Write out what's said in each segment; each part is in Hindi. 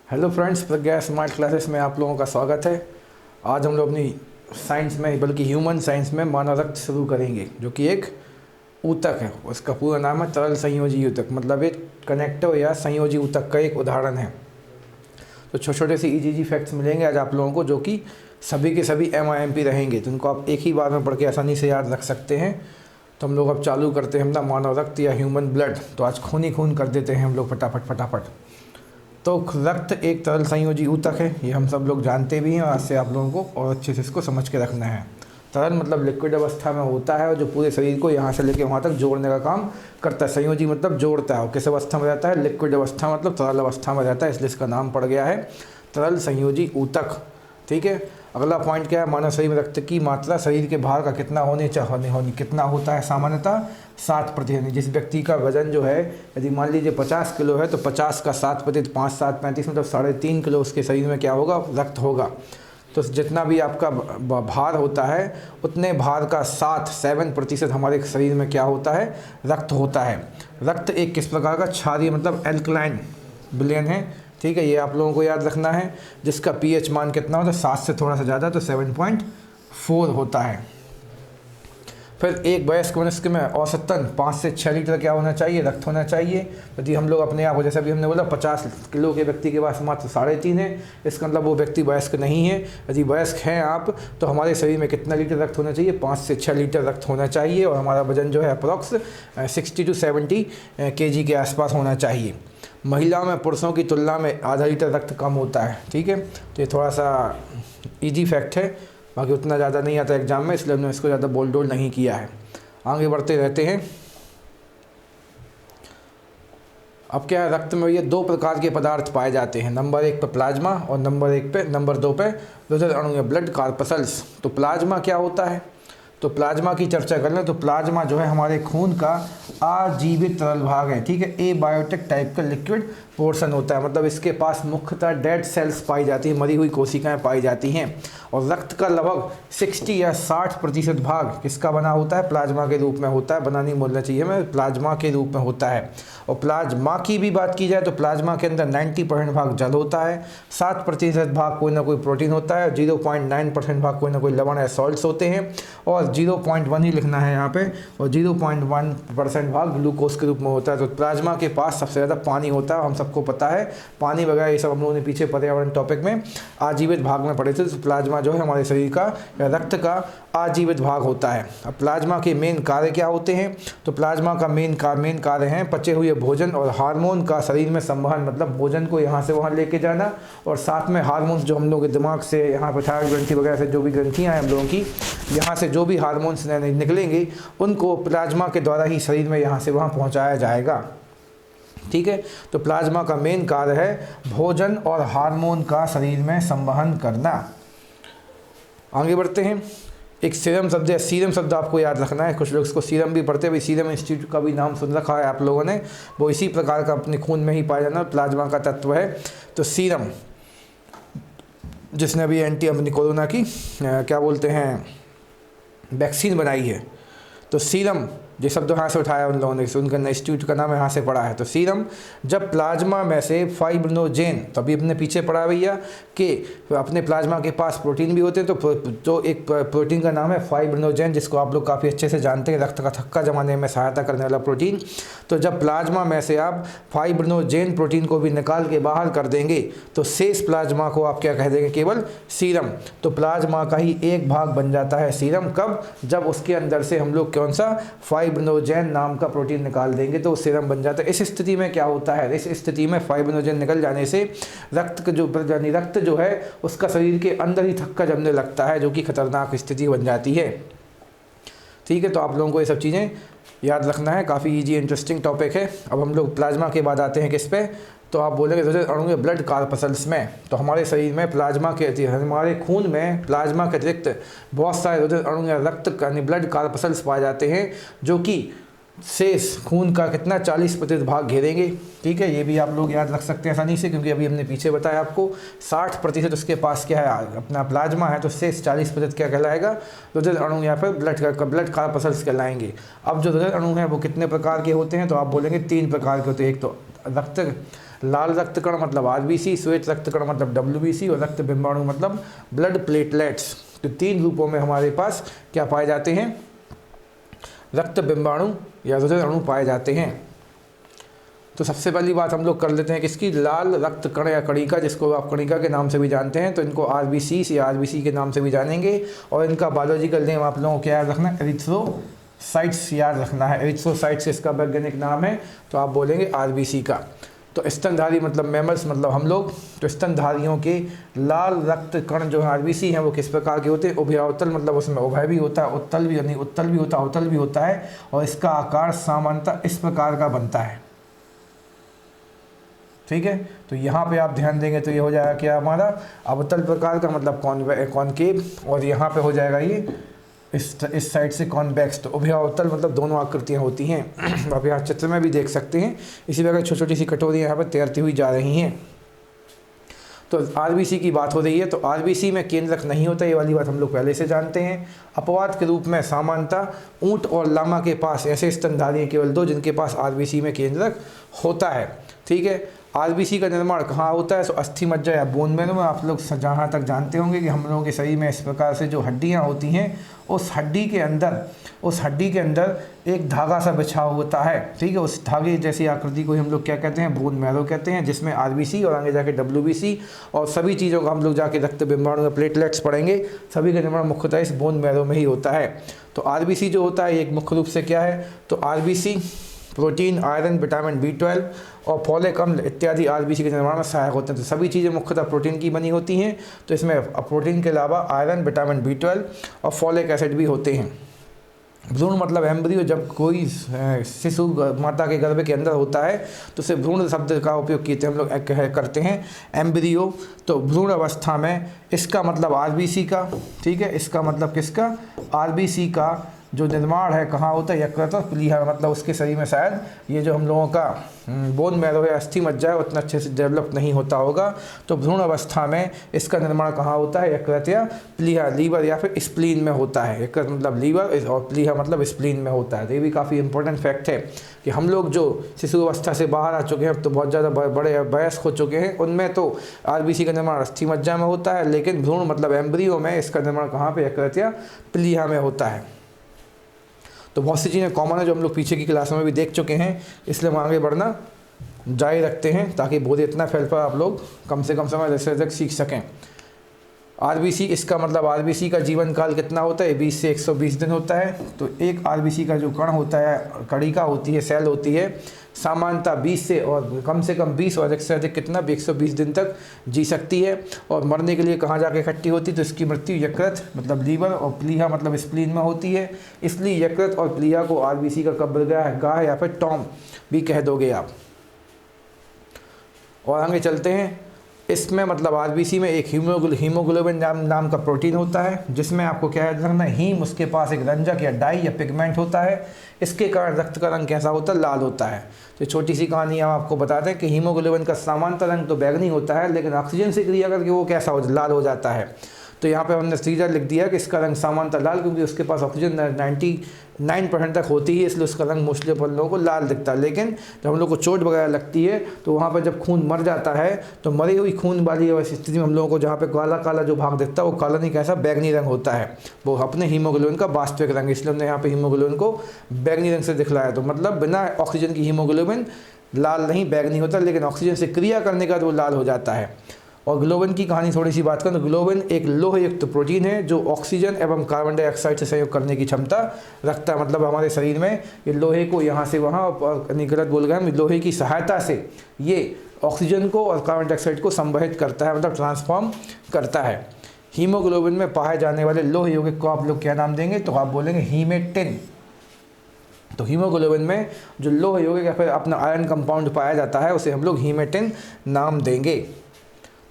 हेलो फ्रेंड्स, प्रज्ञा स्मार्ट क्लासेस में आप लोगों का स्वागत है। आज हम लोग अपनी साइंस में बल्कि ह्यूमन साइंस में मानव रक्त शुरू करेंगे, जो कि एक ऊतक है। उसका पूरा नाम है तरल संयोजी ऊतक, मतलब एक कनेक्टिव या संयोजी ऊतक का एक उदाहरण है। तो छोटे छोटे से ईजी फैक्ट्स मिलेंगे आज आप लोगों को, जो कि सभी के सभी MIMP रहेंगे, तो उनको आप एक ही बार में पढ़ के आसानी से याद रख सकते हैं। तो हम लोग अब चालू करते हैं अपना मानव रक्त या ह्यूमन ब्लड। तो आज खून ही खून कर देते हैं हम लोग फटाफट। तो रक्त एक तरल संयोजी ऊतक है, ये हम सब लोग जानते भी हैं, और आज से आप लोगों को और अच्छे से इसको समझ के रखना है। तरल मतलब लिक्विड अवस्था में होता है और जो पूरे शरीर को यहाँ से लेकर वहाँ तक जोड़ने का काम करता है। संयोजी मतलब जोड़ता है, और किस अवस्था में रहता है? लिक्विड अवस्था मतलब तरल अवस्था में रहता है, इसलिए इसका नाम पड़ गया है तरल संयोजी ऊतक। ठीक है। अगला पॉइंट क्या है? मानव शरीर में रक्त की मात्रा शरीर के भार का कितना कितना होता है? सामान्यतः 7%। जिस व्यक्ति का वजन जो है, यदि मान लीजिए 50 किलो है, तो 50 का 7%, 5 7 35 मतलब 3.5 किलो उसके शरीर में क्या होगा? रक्त होगा। तो जितना भी आपका भार होता है, उतने भार का 7% हमारे शरीर में क्या होता है? रक्त होता है। रक्त एक किस प्रकार का? क्षारीय मतलब एल्कलाइन विलयन है। ठीक है, ये आप लोगों को याद रखना है। जिसका pH मान कितना होता है? 7 से थोड़ा सा ज़्यादा, तो 7.4 होता है। फिर एक वयस्क मनुष्य में औसतन 5 से 6 लीटर क्या होना चाहिए? रक्त होना चाहिए। यदि हम लोग अपने आप को, जैसे अभी हमने बोला 50 किलो के व्यक्ति के पास मात्र 3.5 है, इसका मतलब वो व्यक्ति वयस्क नहीं है। यदि वयस्क हैं आप, तो हमारे शरीर में कितना लीटर रक्त होना चाहिए? 5 से 6 लीटर रक्त होना चाहिए, और हमारा वजन जो है अप्रॉक्स 60 से 70 kg के आसपास होना चाहिए। महिलाओं में पुरुषों की तुलना में आधा लीटर रक्त कम होता है। ठीक है, तो ये थोड़ा सा इजी फैक्ट है, बाकी उतना ज़्यादा नहीं आता एग्जाम में, इसलिए हमने इसको ज़्यादा बोल नहीं किया है। आगे बढ़ते रहते हैं। अब क्या है, रक्त में ये 2 प्रकार के पदार्थ पाए जाते हैं। नंबर 1 पे प्लाज्मा और नंबर 2 पे रुधिर अणु या ब्लड कार्पसल्स। तो प्लाज्मा क्या होता है? तो प्लाज्मा की चर्चा कर लें तो प्लाज्मा जो है हमारे खून का आजीवित तरल भाग है। ठीक है, एबायोटिक टाइप का लिक्विड पोर्शन होता है, मतलब इसके पास मुख्यतः डेड सेल्स पाई जाती है, मरी हुई कोशिकाएं पाई जाती हैं। और रक्त का लगभग 60 या 60% भाग किसका बना होता है? प्लाज्मा के रूप में होता है। बना नहीं बोलना चाहिए हमें, प्लाज्मा के रूप में होता है। और प्लाज्मा की भी बात की जाए तो प्लाज्मा के अंदर 90% भाग जल होता है, 7% भाग कोई ना कोई प्रोटीन होता है, 0.9% भाग कोई ना कोई लवण या सॉल्ट्स होते हैं, और 0.1 ही लिखना है यहाँ पे, और 0.1% भाग ग्लूकोज के रूप में होता है। तो प्लाज्मा के पास सबसे ज़्यादा पानी होता है, हम सबको पता है। पानी वगैरह ये सब हम लोगों ने पीछे पर्यावरण टॉपिक में आजीवित भाग में पढ़े थे। तो प्लाज्मा जो है हमारे शरीर का या रक्त का आजीवित भाग होता है। अब प्लाज्मा के मेन कार्य क्या होते हैं? तो प्लाज्मा का मेन कार्य हैं पचे हुए भोजन और हार्मोन का शरीर में संवहन, मतलब भोजन को यहाँ से वहाँ लेके जाना, और साथ में हार्मोन्स जो हम लोग के दिमाग से, यहाँ पर थायराइड ग्रंथि वगैरह से जो भी ग्रंथियाँ हैं हम लोगों की, यहाँ से जो भी हार्मोन्स निकलेंगे उनको प्लाज्मा के द्वारा ही शरीर में यहाँ से वहाँ पहुँचाया जाएगा। ठीक है, तो प्लाज्मा का मेन कार्य है भोजन और हार्मोन का शरीर में संवहन करना। आगे बढ़ते हैं। एक सीरम शब्द है, सीरम शब्द आपको याद रखना है। कुछ लोग इसको सीरम भी पढ़ते हैं, सीरम इंस्टीट्यूट का भी नाम सुन रखा है आप लोगों ने, वो इसी प्रकार का अपने खून में ही पाया जाना प्लाज्मा का तत्व है। तो सीरम, जिसने अभी अपनी कोरोना की क्या बोलते हैं वैक्सीन बनाई है, तो सीरम जो शब्द यहाँ से उठाया उन लोगों ने, उनका इंस्टीट्यूट का नाम यहाँ से पढ़ा है। तो सीरम जब प्लाज्मा में से फाइब्रिनोजेन, तो अभी अपने पीछे पढ़ा भैया कि अपने प्लाज्मा के पास प्रोटीन भी होते हैं, तो जो एक प्रोटीन का नाम है फाइब्रिनोजेन, जिसको आप लोग काफ़ी अच्छे से जानते हैं, रक्त का थक्का जमाने में सहायता करने वाला प्रोटीन। तो जब प्लाज्मा में से आप फाइब्रिनोजेन प्रोटीन को भी निकाल के बाहर कर देंगे, तो शेष प्लाज्मा को आप क्या कह देंगे? केवल सीरम। तो प्लाज्मा का ही एक भाग बन जाता है सीरम। कब? जब उसके अंदर से हम लोग कौन सा फाइब्रिनोजेन नाम का प्रोटीन निकाल देंगे, तो सीरम बन जाता है। इस स्थिति में क्या होता है? इस स्थिति में फाइब्रिनोजेन निकल जाने से रक्त जो है उसका शरीर के अंदर ही थक्का जमने लगता है, जो कि खतरनाक स्थिति बन जाती है। ठीक है, तो आप लोगों को ये सब चीज़ें याद रखना है, काफ़ी इजी इंटरेस्टिंग टॉपिक है। अब हम लोग प्लाज्मा के बाद आते हैं किस पे? तो आप बोलेंगे रुधिर अणु या ब्लड कार्पसल्स में। तो हमारे शरीर में प्लाज्मा के, हमारे खून में प्लाज्मा के अतिरिक्त बहुत सारे रुधिर अणु या रक्त यानी ब्लड कार्पसल्स पाए जाते हैं, जो कि शेष खून का कितना 40% भाग घेरेंगे। ठीक है, ये भी आप लोग याद रख सकते हैं आसानी से, क्योंकि अभी हमने पीछे बताया आपको 60% उसके पास क्या है? अपना प्लाज्मा है, तो शेष 40% क्या कहलाएगा? रुधिर अणु या फिर ब्लड कार्पसल्स कहलाएंगे। अब जो रुधिर अणु हैं वो कितने प्रकार के होते हैं? तो आप बोलेंगे 3 प्रकार के होते हैं। एक तो लाल रक्त कण मतलब आरबीसी, श्वेत रक्त कण मतलब डब्ल्यूबीसी और रक्त बिंबाणु मतलब ब्लड प्लेटलेट्स। तो 3 रूपों में हमारे पास क्या पाए जाते हैं, रक्त बिंबाणु या रुधिर अणु पाए जाते हैं। तो सबसे पहली बात हम लोग कर लेते हैं किसकी, लाल रक्त कण या कणिका, जिसको आप कणिका के नाम से भी जानते हैं। तो इनको आरबीसी या आरबीसी के नाम से भी जानेंगे और इनका बायोलॉजिकल नेम आप लोगों को क्या याद रखना है, एरिथ्रोसाइट्स याद रखना है। एरिथ्रोसाइट्स इसका वैज्ञानिक नाम है, तो आप बोलेंगे आरबीसी का। तो स्तनधारी मतलब मैमल्स मतलब हम लोग, तो स्तनधारियों के लाल रक्त कण जो आरबीसी हैं वो किस प्रकार के होते हैं, उभयावतल मतलब उसमें उभय भी होता है, उत्तल भी, यानी उत्तल भी होता है, अवतल भी होता है, और इसका आकार सामान्यतः इस प्रकार का बनता है। ठीक है, तो यहाँ पे आप ध्यान देंगे तो ये हो जाएगा क्या हमारा अवतल प्रकार का मतलब कॉनकेव, और यहाँ पे हो जाएगा ये इस साइड से कॉन्वेक्स। तो उभयावतल मतलब दोनों आकृतियाँ होती हैं। आप यहाँ चित्र में भी देख सकते हैं। इसी प्रकार छोटी छोटी सी कटोरियाँ यहाँ पर तैरती हुई जा रही हैं। तो आरबीसी की बात हो रही है, तो आरबीसी में केंद्रक नहीं होता, ये वाली बात हम लोग पहले से जानते हैं। अपवाद के रूप में सामान्यतः ऊंट और लामा के पास ऐसे स्तनधारी हैं केवल 2 जिनके पास आरबीसी में केंद्रक होता है। ठीक है, आरबीसी का निर्माण कहाँ होता है, तो अस्थि मज्जा या बोन मैरो में। आप लोग जहाँ तक जानते होंगे कि हम लोगों के शरीर में इस प्रकार से जो हड्डियाँ होती हैं, उस हड्डी के अंदर एक धागा सा बिछा होता है। ठीक है, उस धागे जैसी आकृति को हम लोग क्या कहते हैं, बोन मैरो कहते हैं, जिसमें आरबीसी और आगे जाके डब्ल्यूबीसी और सभी चीज़ों का हम लोग जाके रक्त बिंबाणु या प्लेटलेट्स पढ़ेंगे, सभी का निर्माण मुख्यतः इस बोन मैरो में ही होता है। तो आरबीसी जो होता है एक मुख्य रूप से क्या है, तो RBC protein, iron, vitamin B12 और फॉलिक अम्ल इत्यादि आरबीसी के निर्माण में सहायक होते हैं। तो सभी चीज़ें मुख्यतः प्रोटीन की बनी होती हैं। तो इसमें प्रोटीन के अलावा आयरन, विटामिन B12 और फॉलिक एसिड भी होते हैं। भ्रूण मतलब एम्ब्रियो, जब कोई शिशु माता के गर्भ के अंदर होता है तो उसे भ्रूण शब्द का उपयोग किए हम लोग करते हैं, एम्ब्रियो। तो भ्रूण अवस्था में इसका मतलब आरबीसी का, ठीक है, इसका मतलब किसका, आरबीसी का जो निर्माण है कहाँ होता है, यकृत और प्लीहा, मतलब उसके शरीर में शायद ये जो हम लोगों का बोन मैरो है, अस्थि मज्जा है, उतना अच्छे से डेवलप नहीं होता होगा। तो भ्रूण अवस्था में इसका निर्माण कहाँ होता है, यकृत या प्लीहा, लीवर या फिर स्प्लीन में होता है। यकृत मतलब लीवर और प्लीहा मतलब स्प्लीन में होता है। तो ये भी काफ़ी इंपॉर्टेंट फैक्ट है कि हम लोग जो शिशु अवस्था से बाहर आ चुके हैं, तो बहुत ज़्यादा बड़े वयस्क हो चुके हैं, उनमें तो आरबीसी का निर्माण अस्थि मज्जा में होता है, लेकिन भ्रूण मतलब एम्ब्रियो में इसका निर्माण कहाँ पर, यकृत या प्लीहा में होता है। तो बहुत सी चीज़ें कॉमन है जो हम लोग पीछे की क्लासों में भी देख चुके हैं, इसलिए हम आगे बढ़ना जारी रखते हैं ताकि बोध इतना फैल पाए, आप लोग कम से कम समय जैसे तक सीख सकें। आरबीसी, इसका मतलब आरबीसी का जीवन काल कितना होता है, 20 से 120 दिन होता है। तो एक आरबीसी का जो कण होता है, कणिका होती है, सेल होती है, सामान्यतः 20 से और कम से कम 20 और अधिक से अधिक कितना 120 दिन तक जी सकती है। और मरने के लिए कहाँ जाके इकट्ठी होती है, तो इसकी मृत्यु यकृत मतलब लीवर और प्लीहा मतलब स्प्लीन में होती है। इसलिए यकृत और प्लीहा को आरबीसी का कब्रगाह या फिर टॉम भी कह दोगे आप। और आगे चलते हैं, इसमें मतलब आरबीसी में एक हीमोग्लोबिन नाम का प्रोटीन होता है, जिसमें आपको क्या याद रखना है, हीम उसके पास एक रंजक या डाई या पिगमेंट होता है। इसके कारण रक्त का रंग कैसा होता है, लाल होता है। तो छोटी सी कहानी हम आपको बताते हैं कि हीमोग्लोबिन का सामान्य रंग तो बैंगनी होता है, लेकिन ऑक्सीजन से क्रिया करके वो कैसा हो, लाल हो जाता है। तो यहाँ पे हमने सीधा लिख दिया कि इसका रंग सामान्यतः लाल, क्योंकि उसके पास ऑक्सीजन 99% तक होती है, इसलिए उसका रंग मोस्टली अपन लोगों को लाल दिखता है। लेकिन जब हम लोग को चोट वगैरह लगती है तो वहाँ पर जब खून मर जाता है, तो मरी हुई खून वाली स्थिति में हम लोगों को जहाँ पे काला काला जो भाग दिखता है, वो काला नहीं, कैसा बैगनी रंग होता है, वो अपने हीमोग्लोबिन का वास्तविक रंग। इसलिए हमने यहाँ पे हीमोग्लोबिन को बैगनी रंग से दिखलाया। तो मतलब बिना ऑक्सीजन की हीमोग्लोबिन लाल नहीं, बैगनी होता, लेकिन ऑक्सीजन से क्रिया करने के बाद वो लाल हो जाता है। और ग्लोबिन की कहानी थोड़ी सी बात करें तो ग्लोबिन एक लोहयुक्त प्रोटीन है जो ऑक्सीजन एवं कार्बन डाइऑक्साइड से संयोग करने की क्षमता रखता है। मतलब हमारे शरीर में ये लोहे को यहाँ से वहाँ, और गलत बोल गए हम, लोहे की सहायता से ये ऑक्सीजन को और कार्बन डाइऑक्साइड को संवहित करता है, मतलब ट्रांसफॉर्म करता है। हीमोग्लोबिन में पाए जाने वाले लोह यौगिक को आप लोग क्या नाम देंगे, तो आप बोलेंगे हीमेटिन। तो हीमोग्लोबिन में जो लोह यौगिक या फिर अपना आयरन कंपाउंड पाया जाता है, उसे हम लोग हीमेटिन नाम देंगे।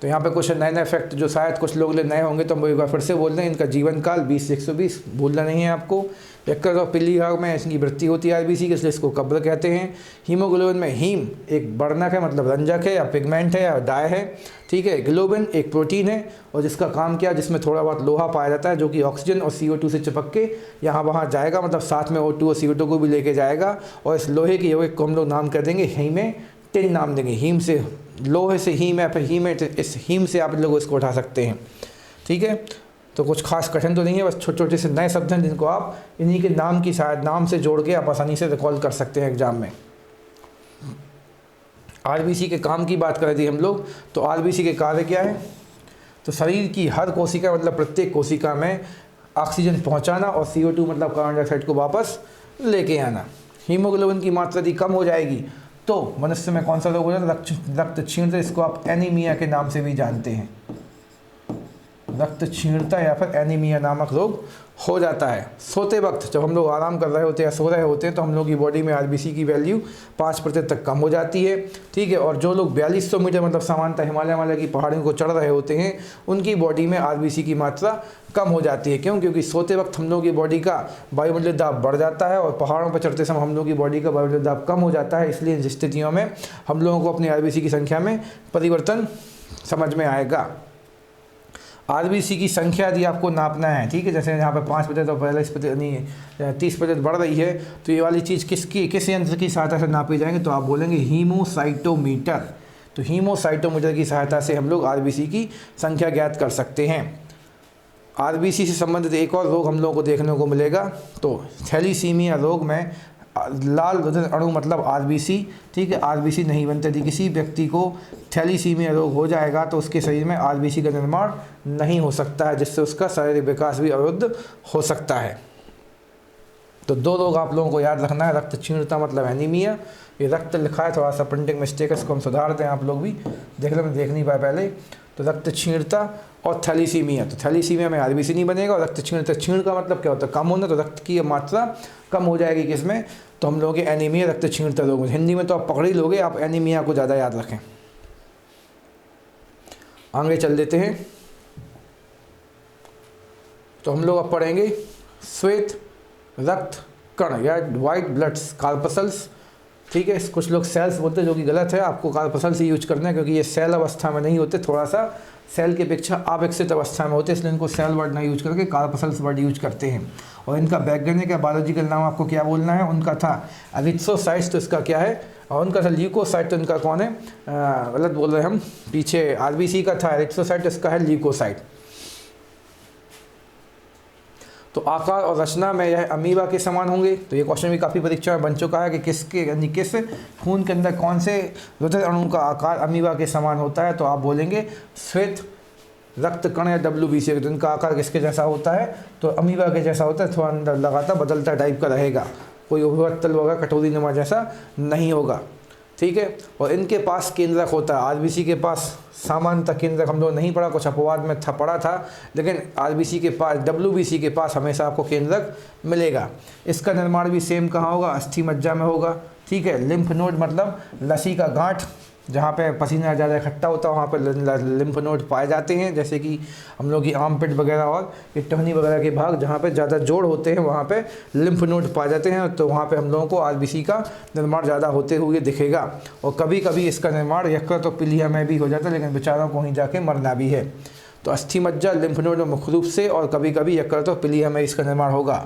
तो यहाँ पे कुछ नए नए फैक्ट जो शायद कुछ लोग नए होंगे, तो हम एक बार फिर से बोल रहे हैं। इनका जीवन काल 20 से 120, भूलना नहीं है आपको। यकृत और प्लीहा में इसकी वृद्धि होती है आरबीसी की, इसलिए इसको कब्र कहते हैं। हीमोग्लोबिन में हीम एक वर्णक है, मतलब रंजक है या पिगमेंट है या डाई है, ठीक है। ग्लोबिन एक प्रोटीन है और जिसका काम क्या, जिसमें थोड़ा बहुत लोहा पाया जाता है, जो कि ऑक्सीजन और CO2 से चिपक के यहाँ वहाँ जाएगा, मतलब साथ में O2 और CO2 को भी लेके जाएगा। और इस लोहे के यौगिक को हम लोग नाम कर देंगे हीमेटिन। टिन नाम देंगे। हीम से लोहे से हीम है, फिर हीम है, इस हीम से आप लोग इसको उठा सकते हैं। ठीक है, तो कुछ खास कठिन तो नहीं है, बस छोटे छोटे से नए शब्द हैं जिनको आप इन्हीं के नाम की शायद नाम से जोड़ के आप आसानी से रिकॉल कर सकते हैं एग्जाम में। आरबीसी के काम की बात कर दी हम लोग, तो आरबीसी के कार्य क्या है? तो शरीर की हर कोशिका मतलब प्रत्येक कोशिका में ऑक्सीजन पहुंचाना और CO2 मतलब कार्बन डाइऑक्साइड को वापस लेके आना। हीमोग्लोबिन की मात्रा यदि कम हो जाएगी तो मनुष्य में कौन सा रोग हो जाता है? रक्त क्षीणता, इसको आप एनीमिया के नाम से भी जानते हैं। रक्त क्षीणता या फिर एनीमिया नामक रोग हो जाता है। सोते वक्त जब हम लोग आराम कर रहे होते हैं या सो रहे होते हैं तो हम लोग की बॉडी में आरबीसी की वैल्यू 5% तक कम हो जाती है। ठीक है, और जो लोग 4200 मीटर मतलब सामान्यतः हिमालय की पहाड़ियों को चढ़ रहे होते हैं उनकी बॉडी में आरबीसी की मात्रा कम हो जाती है। क्यों? क्योंकि सोते वक्त हम लोग की बॉडी का वायुमंडलीय दाब बढ़ जाता है और पहाड़ों पर चढ़ते समय हम लोग की बॉडी का वायुमंडलीय दाब कम हो जाता है। इसलिए इन स्थितियों में हम लोगों को अपनी आरबीसी की संख्या में परिवर्तन समझ में आएगा। आरबीसी की संख्या यदि आपको नापना है, ठीक है, जैसे यहाँ पे 5% और 42% नहीं 30% बढ़ रही है, तो ये वाली चीज़ किस यंत्र की सहायता से नापी जाएंगे? तो आप बोलेंगे हीमोसाइटोमीटर। तो हीमोसाइटोमीटर की सहायता से हम लोग आरबीसी की संख्या ज्ञात कर सकते हैं। आरबीसी से संबंधित एक और रोग हम लोगों को देखने को मिलेगा, तो थैलीसीमिया रोग में लाल रुधिर अणु मतलब आरबीसी, ठीक है, आरबीसी नहीं बनते। यदि किसी व्यक्ति को थैलीसीमिया रोग हो जाएगा तो उसके शरीर में आरबीसी का निर्माण नहीं हो सकता है, जिससे उसका शारीरिक विकास भी अवरुद्ध हो सकता है। तो 2 रोग आप लोगों को याद रखना है। रक्त क्षीणता मतलब एनीमिया, ये रक्त लिखा है, थोड़ा सा प्रिंटिंग मिस्टेक है, इसको हम सुधार दें। आप लोग भी देख नहीं पाए पहले। तो रक्त क्षीणता और थैलीसीमिया, तो थैलीसीमिया में आरबीसी नहीं बनेगा। और रक्त क्षीणता, क्षीण का मतलब क्या होता है? कम होना, तो रक्त की मात्रा कम हो जाएगी किसमें? तो हम लोगों के एनीमिया रक्त क्षीणता रोग में। हिंदी में तो आप पकड़ ही लोगे, आप एनीमिया को ज़्यादा याद रखें। आगे चल देते हैं, तो हम लोग अब पढ़ेंगे श्वेत रक्त कण या वाइट ब्लड कार्पसल्स। ठीक है, कुछ लोग सेल्स बोलते हैं जो कि गलत है, आपको कार्पसल्स ही यूज करना है क्योंकि ये सेल अवस्था में नहीं होते, थोड़ा सा सेल की अपेक्षा अविकसित अवस्था में होते हैं, इसलिए इनको सेल वर्ड ना यूज करके कार्पसल्स वर्ड यूज करते हैं। और इनका वैज्ञानिक या बायोलॉजिकल नाम आपको क्या बोलना है? उनका था एरिथ्रोसाइट्स, तो इसका क्या है? और उनका था ल्यूकोसाइट, तो इनका कौन है? गलत बोल रहे हैं हम, पीछे आरबीसी का था एरिथ्रोसाइट, इसका है ल्यूकोसाइट। तो आकार और रचना में यह अमीबा के समान होंगे। तो ये क्वेश्चन भी काफ़ी परीक्षा में बन चुका है कि किस खून के अंदर कौन से रुधिर अणु का आकार अमीबा के समान होता है? तो आप बोलेंगे श्वेत रक्त कण या WBC। तो इनका आकार किसके जैसा होता है? तो अमीबा के जैसा होता है, थोड़ा अंदर लगाता बदलता टाइप का रहेगा, कोई उभरतल होगा कटोरी नुमा जैसा नहीं होगा। ठीक है, और इनके पास केंद्रक होता है। आरबीसी के पास सामान्यतः केंद्रक हम लोग नहीं पढ़ा, कुछ अपवाद में पढ़ा था, लेकिन आरबीसी के पास WBC के पास हमेशा आपको केंद्रक मिलेगा। इसका निर्माण भी सेम कहाँ होगा? अस्थि मज्जा में होगा। ठीक है, लिम्फ नोड मतलब लसी का गांठ, जहाँ पे पसीना ज़्यादा इकट्ठा होता है वहाँ पर लिम्फ नोड पाए जाते हैं, जैसे कि हम लोग की आर्मपिट वगैरह और ये टहनी वगैरह के भाग जहाँ पे ज़्यादा जोड़ होते हैं वहाँ पे लिम्फ नोड पाए जाते हैं। तो वहाँ पे हम लोगों को आरबीसी का निर्माण ज़्यादा होते हुए दिखेगा। और कभी कभी इसका निर्माण यकृत और पिलिया में भी हो जाता है, लेकिन बेचारों को वहीं जाके मरना भी है। तो अस्थि मज्जा लिम्फ नोड में मुख्य रूप से और कभी कभी यकृत और पिलिया में इसका निर्माण होगा।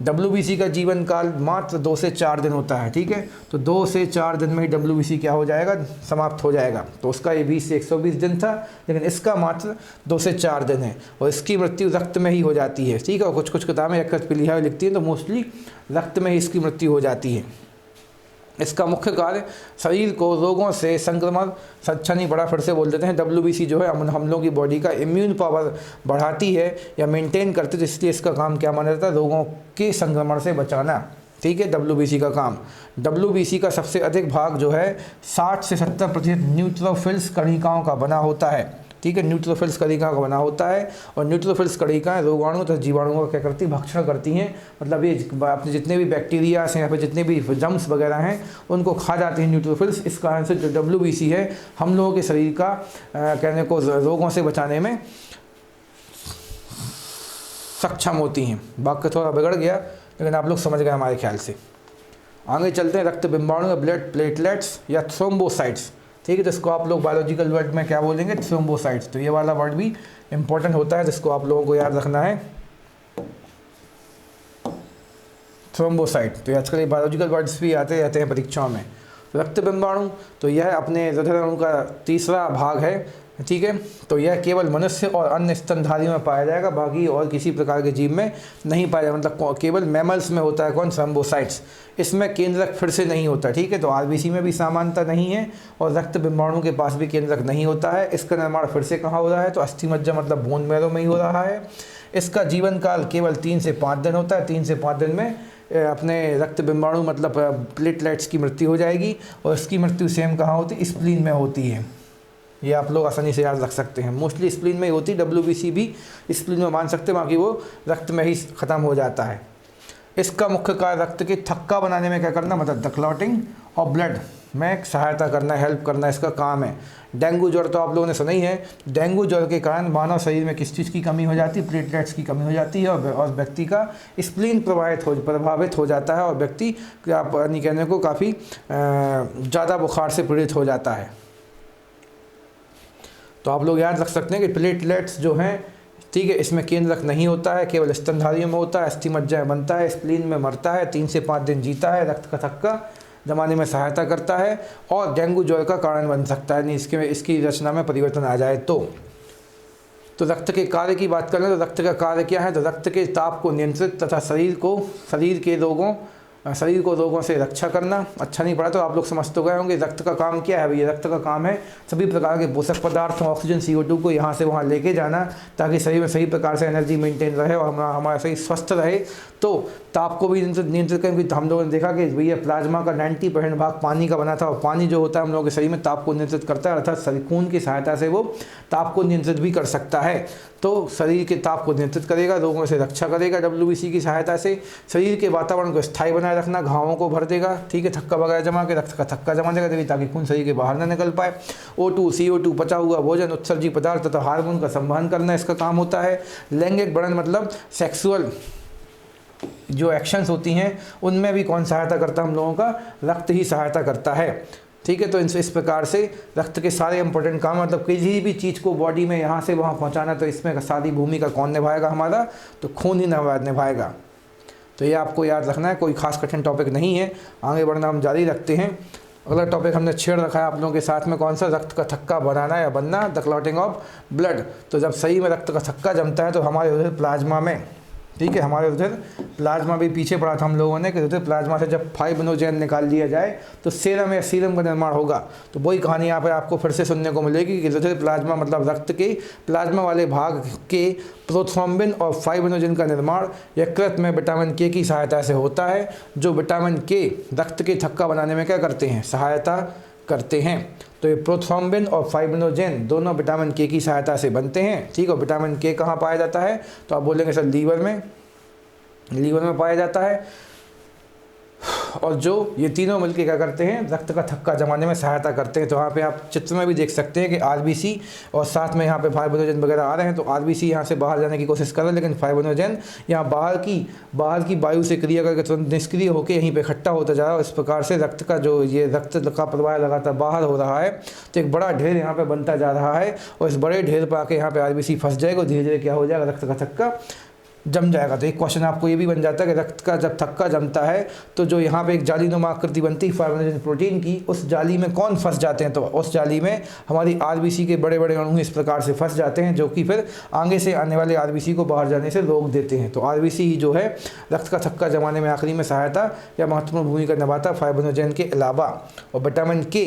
WBC का जीवन काल मात्र 2 से 4 दिन होता है। ठीक है, तो 2 से 4 दिन में ही WBC क्या हो जाएगा? समाप्त हो जाएगा। तो उसका ये 20 से 120 दिन था, लेकिन इसका मात्र 2 से 4 दिन है और इसकी मृत्यु रक्त में ही हो जाती है। ठीक है, और कुछ कुछ किताबें यकृत पिलिया लिखती हैं, तो मोस्टली रक्त में ही इसकी मृत्यु हो जाती है। इसका मुख्य कार्य शरीर को रोगों से संक्रमण, अच्छा नहीं पड़ा फिर से बोल देते हैं, WBC जो है हम लोगों की बॉडी का इम्यून पावर बढ़ाती है या मेंटेन करती है, तो इसलिए इसका काम क्या माना जाता है? रोगों के संक्रमण से बचाना। ठीक है, WBC का काम। WBC का सबसे अधिक भाग जो है 60 से 70% न्यूट्रोफिल्स कणिकाओं का बना होता है। ठीक है, न्यूट्रोफिल्स कणिका का बना होता है और न्यूट्रोफिल्स कणिकाएं रोगाणु तथा जीवाणुओं का क्या करती हैं? भक्षण करती हैं। मतलब ये अपने जितने भी बैक्टीरियाज हैं या फिर जितने भी जम्स वगैरह हैं उनको खा जाते हैं न्यूट्रोफिल्स। इस कारण से जो WBC है हम लोगों के शरीर का कहने को रोगों से बचाने में सक्षम होती हैं। वाक्य थोड़ा बिगड़ गया, लेकिन आप लोग समझ गए हमारे ख्याल से। आगे चलते हैं, रक्त बिंबाणु या ब्लड प्लेटलेट्स या थ्रोम्बोसाइट्स। ठीक है, जिसको आप लोग बायोलॉजिकल वर्ड में क्या बोलेंगे? थ्रोम्बोसाइट्स। तो ये वाला वर्ड भी इंपॉर्टेंट होता है, जिसको आप लोगों को याद रखना है, थ्रोम्बोसाइट। तो आजकल ये बायोलॉजिकल वर्ड्स भी आते रहते हैं परीक्षाओं में। रक्त बिंबाणु तो यह अपने रुधिर अणु का तीसरा भाग है, ठीक है। तो यह केवल मनुष्य और अन्य स्तनधारियों में पाया जाएगा, बाकी और किसी प्रकार के जीव में नहीं पाया जाएगा, मतलब केवल मैमल्स में होता है कौन, थ्रोम्बोसाइट्स। इसमें केंद्रक फिर से नहीं होता, ठीक है। तो आरबीसी में भी समानता नहीं है और रक्त बिंबाणु के पास भी केंद्रक नहीं होता है। इसका निर्माण फिर से कहाँ हो रहा है, तो अस्थिमज्जा मतलब बोन मैरो में ही हो रहा है। इसका जीवन काल केवल 3 से 5 दिन होता है। 3 से 5 दिन में अपने रक्त बिंबाणु मतलब प्लेटलेट्स की मृत्यु हो जाएगी और इसकी मृत्यु सेम कहाँ होती है, स्प्लीन में होती है। ये आप लोग आसानी से याद रख सकते हैं, मोस्टली स्प्लीन में ही होती है। WBC भी स्प्लीन में मान सकते हैं, बाकी वो रक्त में ही ख़त्म हो जाता है। इसका मुख्य कार्य रक्त के थक्का बनाने में क्या करना, मतलब द क्लॉटिंग और ब्लड में सहायता करना, हेल्प करना इसका काम है। डेंगू ज्वर तो आप लोगों ने सुना ही है। डेंगू ज्वर के कारण मानव शरीर में किस चीज़ की कमी हो जाती है, प्लेटलेट्स की कमी हो जाती है और व्यक्ति का स्प्लीन प्रभावित हो जाता है और व्यक्ति पानी कहने को काफ़ी ज़्यादा बुखार से पीड़ित हो जाता है। तो आप लोग याद रख सकते हैं कि प्लेटलेट्स जो हैं, ठीक है, इसमें केंद्रक नहीं होता है, केवल स्तनधारियों में होता है, अस्थिमज्जा में बनता है, स्प्लीन में मरता है, 3 से 5 दिन जीता है, रक्त का थक्का जमाने में सहायता करता है और डेंगू ज्वर का कारण बन सकता है, इसकी रचना में परिवर्तन आ जाए तो रक्त के कार्य की बात करें तो रक्त का कार्य क्या है, तो रक्त के ताप को नियंत्रित तथा शरीर को रोगों से रक्षा करना। अच्छा नहीं पड़ा तो आप लोग समझ तो गए होंगे रक्त का काम क्या है भैया। रक्त का काम है सभी प्रकार के पोषक पदार्थों, ऑक्सीजन, CO2 को यहाँ से वहाँ लेके जाना ताकि शरीर में सही प्रकार से एनर्जी मेंटेन रहे और हमारा शरीर स्वस्थ रहे। तो ताप को भी नियंत्रित करें, क्योंकि हम लोगों ने देखा कि भैया प्लाज्मा का 90% भाग पानी का बना था और पानी जो होता है हम लोगों के शरीर में ताप को नियंत्रित करता है, अर्थात खून की सहायता से वो ताप को नियंत्रित भी कर सकता है। तो शरीर के ताप को नियंत्रित करेगा, रोगों से रक्षा करेगा WBC की सहायता से। शरीर के वातावरण को स्थायी बनाए रखना, घावों को भर देगा, ठीक है, थक्का वगैरह जमा के रक्त का थक्का जमा देगा ताकि खून शरीर के बाहर ना निकल पाए। O2 CO2 पचा हुआ भोजन, उत्सर्जी पदार्थ तथा हार्मोन का संवहन करना इसका काम होता है। लैंगिक बढ़न मतलब सेक्सुअल जो एक्शंस होती हैं उनमें भी कौन सहायता करता है, हम लोगों का रक्त ही सहायता करता है, ठीक है। तो इस प्रकार से रक्त के सारे इंपॉर्टेंट काम, मतलब किसी भी चीज़ को बॉडी में यहाँ से वहाँ पहुँचाना, तो इसमें सारी भूमिका कौन निभाएगा, हमारा तो खून ही निभाएगा। तो ये आपको याद रखना है, कोई खास कठिन टॉपिक नहीं है। आगे बढ़ना हम जारी रखते हैं। अगला टॉपिक हमने छेड़ रखा है आप लोगों के साथ में, कौन सा, रक्त का थक्का बनाना या बनना, द क्लॉटिंग ऑफ ब्लड। तो जब सही में रक्त का थक्का जमता है तो हमारे रुधिर प्लाज्मा में, ठीक है, हमारे रुधिर प्लाज्मा भी पीछे पड़ा था हम लोगों ने कि रुधिर प्लाज्मा से जब फाइब्रिनोजेन निकाल लिया जाए तो सीरम या सीरम का निर्माण होगा। तो वही कहानी यहाँ पर आपको फिर से सुनने को मिलेगी कि रुधिर प्लाज्मा मतलब रक्त के प्लाज्मा वाले भाग के प्रोथ्रोम्बिन और फाइब्रिनोजेन का निर्माण यकृत में विटामिन K की सहायता से होता है, जो विटामिन K रक्त के थक्का बनाने में क्या करते हैं, सहायता करते हैं। तो ये प्रोथ्रोम्बिन और फाइब्रिनोजेन दोनों विटामिन K की सहायता से बनते हैं, ठीक है। और विटामिन K कहाँ पाया जाता है, तो आप बोलेंगे सर लीवर में पाया जाता है। और जो ये तीनों मिलकर क्या करते हैं, रक्त का थक्का जमाने में सहायता करते हैं। तो यहाँ पे आप चित्र में भी देख सकते हैं कि RBC और साथ में यहाँ पे फाइब्रिनोजेन वगैरह आ रहे हैं। तो RBC यहाँ से बाहर जाने की कोशिश कर रहे हैं, लेकिन फाइब्रिनोजेन यहाँ बाहर की वायु से क्रिया करके तुरंत निष्क्रिय होकर यहीं पे इकट्ठा होता जा रहा है। इस प्रकार से रक्त का प्रवाह लगातार बाहर हो रहा है, तो एक बड़ा ढेर यहाँ पे बनता जा रहा है और इस बड़े ढेर पर आके यहाँ पे RBC फंस जाएगा और धीरे धीरे क्या हो जाएगा, रक्त का थक्का जम जाएगा। तो एक क्वेश्चन आपको ये भी बन जाता है कि रक्त का जब थक्का जमता है तो जो यहाँ पे एक जालीनुमा आकृति बनती है फाइब्रिनोजेन प्रोटीन की, उस जाली में कौन फंस जाते हैं, तो उस जाली में हमारी RBC के बड़े बड़े अणु इस प्रकार से फंस जाते हैं, जो कि फिर आगे से आने वाले RBC को बाहर जाने से रोक देते हैं। तो RBC ही जो है रक्त का थक्का जमाने में आखिरी में सहायता या महत्वपूर्ण भूमिका निभाता फाइब्रिनोजेन के अलावा। और विटामिन K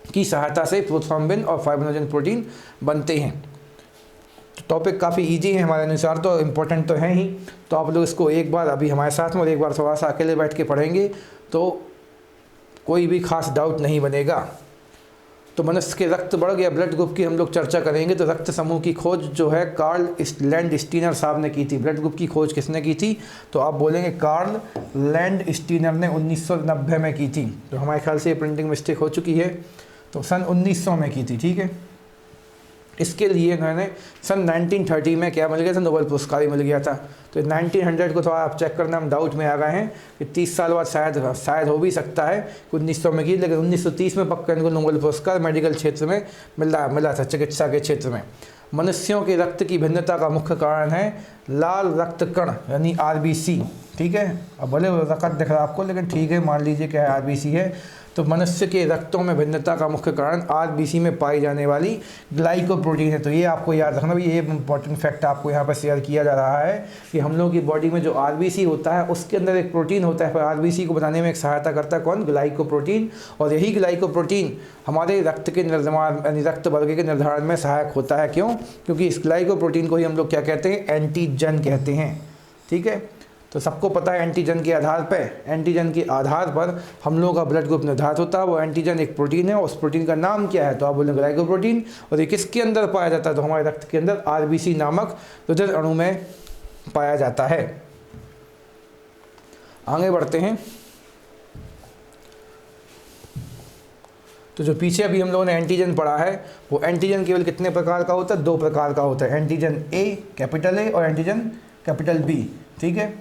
की सहायता से प्रोथ्रोम्बिन और फाइब्रिनोजेन प्रोटीन बनते हैं। टॉपिक काफ़ी इजी है हमारे अनुसार, तो इम्पोर्टेंट तो है ही। तो आप लोग इसको एक बार अभी हमारे साथ में और एक बार थोड़ा सा अकेले बैठ के पढ़ेंगे तो कोई भी खास डाउट नहीं बनेगा। तो मनुष्य के रक्त बढ़ गया, ब्लड ग्रुप की हम लोग चर्चा करेंगे। तो रक्त समूह की खोज जो है कार्ल लैंडस्टीनर साहब ने की थी। ब्लड ग्रुप की खोज किसने की थी, तो आप बोलेंगे कार्ल लैंडस्टीनर ने 1990 में की थी। तो हमारे ख्याल से ये प्रिंटिंग मिस्टेक हो चुकी है, तो सन 1900 में की थी, ठीक है। इसके लिए इन्होंने सन 1930 में क्या मिल गया था, नोबेल पुरस्कार भी मिल गया था। तो 1900 को थोड़ा आप चेक करना, हम डाउट में आ गए हैं कि 30 साल बाद शायद हो भी सकता है कि 1900 में की, लेकिन 1930 में पक्का इनको नोबेल पुरस्कार मेडिकल क्षेत्र में मिला था, चिकित्सा के क्षेत्र में। मनुष्यों के रक्त की भिन्नता का मुख्य कारण है लाल रक्त कण यानी RBC। ठीक है, अब भले रकत दिख रहा है आपको, लेकिन ठीक है, मान लीजिए क्या है, RBC है। तो मनुष्य के रक्तों में भिन्नता का मुख्य कारण RBC में पाई जाने वाली ग्लाइकोप्रोटीन है। तो ये आपको याद रखना भी, ये इंपॉर्टेंट फैक्ट आपको यहाँ पर शेयर किया जा रहा है कि हम लोगों की बॉडी में जो RBC होता है उसके अंदर एक प्रोटीन होता है, पर RBC को बनाने में एक सहायता करता है कौन, ग्लाइकोप्रोटीन। और यही ग्लाइकोप्रोटीन हमारे रक्त के निर्माण यानी रक्त वर्ग के निर्धारण में सहायक होता है। क्यों? क्योंकि इस ग्लाइकोप्रोटीन को ही हम लोग क्या कहते हैं, एंटीजन कहते हैं। ठीक है, तो सबको पता है एंटीजन के आधार पर हम लोगों का ब्लड ग्रुप निर्धारित होता है। वो एंटीजन एक प्रोटीन है, उस प्रोटीन का नाम क्या है, तो आप बोलें ग्लाइकोप्रोटीन। और ये किसके अंदर पाया जाता है, तो हमारे रक्त के अंदर RBC नामक रुधिर अणु में पाया जाता है। आगे बढ़ते हैं। तो जो पीछे अभी हम लोगों ने एंटीजन पढ़ा है, वो एंटीजन केवल कितने प्रकार का होता है, 2 प्रकार का होता है, एंटीजन A कैपिटल A और एंटीजन कैपिटल B। ठीक है,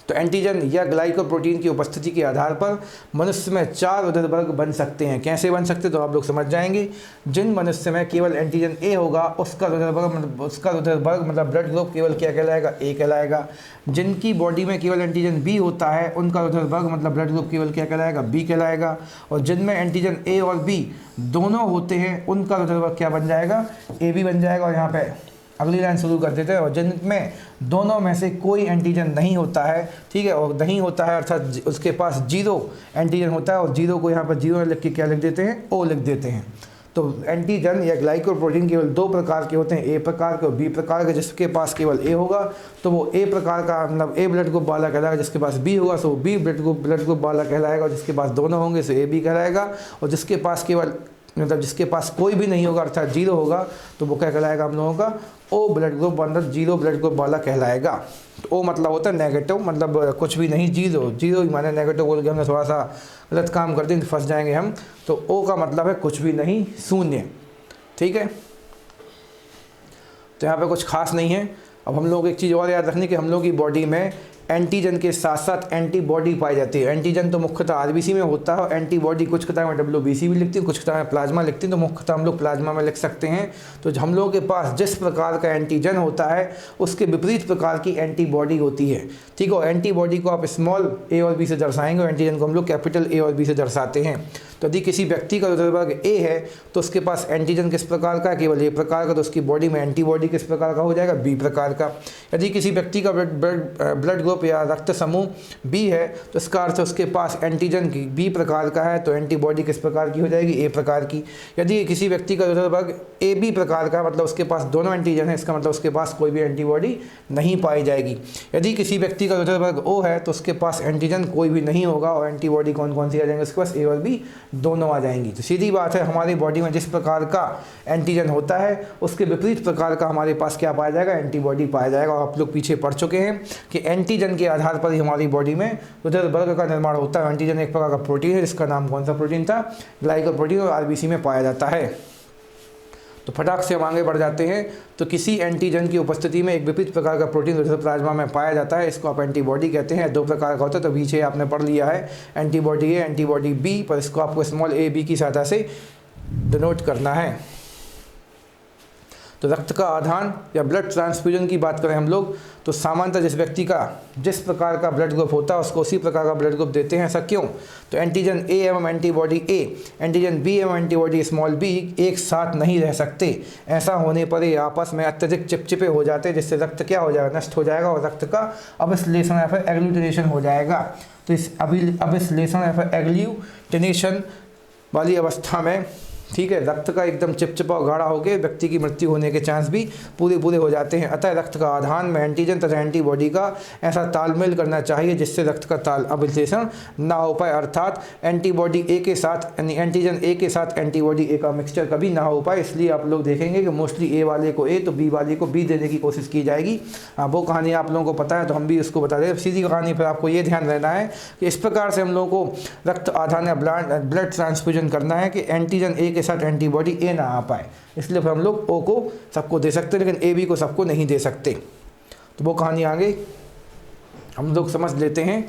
तो एंटीजन या ग्लाइकोप्रोटीन की उपस्थिति के आधार पर मनुष्य में 4 रुधिर वर्ग बन सकते हैं। कैसे बन सकते हैं, तो आप लोग समझ जाएंगे। जिन मनुष्य में केवल एंटीजन A होगा उसका रुधिर वर्ग मतलब ब्लड ग्रुप केवल क्या कहलाएगा, A कहलाएगा। जिनकी बॉडी में केवल एंटीजन B होता है उनका रुधिर वर्ग मतलब ब्लड ग्रुप केवल क्या कहलाएगा, B कहलाएगा। और जिनमें एंटीजन A और B दोनों होते हैं उनका रुधिर वर्ग क्या बन जाएगा, AB बन जाएगा। और यहाँ पे अगली लाइन शुरू कर देते हैं। और जिनमें दोनों में से कोई एंटीजन नहीं होता है, ठीक है, और नहीं होता है अर्थात उसके पास 0 एंटीजन होता है, और 0 को यहाँ पर 0 लिख के क्या लिख देते हैं, O लिख देते हैं। तो एंटीजन या ग्लाइकोप्रोटीन केवल 2 प्रकार के होते हैं, A प्रकार के और B प्रकार के। जिसके पास केवल A होगा तो वो A प्रकार का मतलब A ब्लड ग्रुप वाला कहलाएगा, जिसके पास B होगा तो वो B ब्लड ग्रुप वाला कहलाएगा, और जिसके पास दोनों होंगे तो AB कहलाएगा। और जिसके पास केवल मतलब जिसके पास कोई भी नहीं होगा अर्थात 0 होगा तो वो क्या कहलाएगा हम लोगों का, O ब्लड ग्रुप मतलब 0 ब्लड ग्रुप वाला कहलाएगा। तो O मतलब होता है नेगेटिव, मतलब कुछ भी नहीं, 0 ही माने नेगेटिव बोल के हमने थोड़ा सा गलत काम कर दिया, फंस जाएंगे हम। तो O का मतलब है कुछ भी नहीं, शून्य। ठीक है, तो यहाँ पे कुछ खास नहीं है। अब हम लोग एक चीज़ और याद रखनी कि हम लोग की बॉडी में एंटीजन के साथ साथ एंटीबॉडी पाई जाती है। एंटीजन तो मुख्यतः RBC में होता है और एंटीबॉडी कुछ किताबें WBC भी लिखती हैं, कुछ किताबें प्लाज्मा लिखती हैं, तो मुख्यतः हम लोग प्लाज्मा में लिख सकते हैं। तो हम लोगों के पास जिस प्रकार का एंटीजन होता है उसके विपरीत प्रकार की एंटीबॉडी होती है। ठीक है, एंटीबॉडी को आप स्मॉल A और B से दर्शाएंगे और एंटीजन को हम लोग कैपिटल A और B से दर्शाते हैं। तो यदि किसी व्यक्ति का रुधिर वर्ग A है तो उसके पास एंटीजन किस प्रकार का है, केवल A प्रकार का, तो उसकी बॉडी में एंटीबॉडी किस प्रकार का हो जाएगा, B प्रकार का। यदि किसी व्यक्ति का ब्लड ग्रुप या रक्त समूह B है तो इसका अर्थ उसके पास एंटीजन की B प्रकार का है, तो एंटीबॉडी किस प्रकार की हो जाएगी, A प्रकार की। यदि किसी व्यक्ति का रुधिर वर्ग AB प्रकार का मतलब उसके पास दोनों एंटीजन है, इसका मतलब उसके पास कोई भी एंटीबॉडी नहीं पाई जाएगी। यदि किसी व्यक्ति का रुधिर वर्ग O है तो उसके पास एंटीजन कोई भी नहीं होगा और एंटीबॉडी कौन कौन सी आ जाएंगे, उसके पास A और B दोनों आ जाएंगी। तो सीधी बात है, हमारी बॉडी में जिस प्रकार का एंटीजन होता है उसके विपरीत प्रकार का हमारे पास क्या पाया जाएगा, एंटीबॉडी पाया जाएगा। और आप लोग पीछे पढ़ चुके हैं कि एंटीजन के आधार पर ही हमारी बॉडी में रुधिर वर्ग का निर्माण होता है। एंटीजन एक प्रकार का प्रोटीन है जिसका नाम कौन सा प्रोटीन था, ग्लाइकोप्रोटीन, और RBC में पाया जाता है। तो फटाक से हम आगे बढ़ जाते हैं। तो किसी एंटीजन की उपस्थिति में एक विपरीत प्रकार का प्रोटीन रुधिर प्लाज्मा में पाया जाता है, इसको आप एंटीबॉडी कहते हैं। 2 प्रकार का होता है, तो पीछे आपने पढ़ लिया है एंटीबॉडी A, एंटीबॉडी B, पर इसको आपको स्मॉल a b की सहायता से डिनोट करना है। तो रक्त का आदान या ब्लड ट्रांसफ्यूजन की बात करें हम लोग तो सामान्यतः जिस व्यक्ति का जिस प्रकार का ब्लड ग्रुप होता है उसको उसी प्रकार का ब्लड ग्रुप देते हैं। ऐसा क्यों? तो एंटीजन A एवं एंटीबॉडी A, एंटीजन B एवं एंटीबॉडी स्मॉल b एक साथ नहीं रह सकते। ऐसा होने पर ये आपस में अत्यधिक चिपचिपे हो जाते हैं, जिससे रक्त क्या हो जाएगा, नष्ट हो जाएगा और रक्त का अभिश्लेषण या फिर एग्लूटिनेशन हो जाएगा। तो इस अभिश्लेषण या फिर एग्लूटिनेशन वाली अवस्था में, ठीक है, रक्त का एकदम चिपचिपा और गाढ़ा होकर व्यक्ति की मृत्यु होने के चांस भी पूरे हो जाते हैं। अतः रक्त का आधान में एंटीजन तथा एंटीबॉडी का ऐसा तालमेल करना चाहिए जिससे रक्त का ताल अभिश्लेषण ना हो पाए, अर्थात एंटीबॉडी A के साथ यानी एंटीजन A के साथ एंटीबॉडी A का मिक्सचर कभी ना हो पाए। इसलिए आप लोग देखेंगे कि मोस्टली A वाले को A तो B वाले को B देने की कोशिश की जाएगी। वो कहानी आप लोगों को पता है तो हम भी उसको बता दें। सीधी कहानी पर आपको ये ध्यान रहना है कि इस प्रकार से हम लोगों को रक्त आधान या ब्लड ट्रांसफ्यूजन करना है कि एंटीजन A के साथ एंटीबॉडी ए ना आ पाए, इसलिए फिर हम लोग ओ को सबको दे सकते हैं लेकिन ए बी को सबको नहीं दे सकते। तो वो कहानी आगे हम लोग समझ लेते हैं।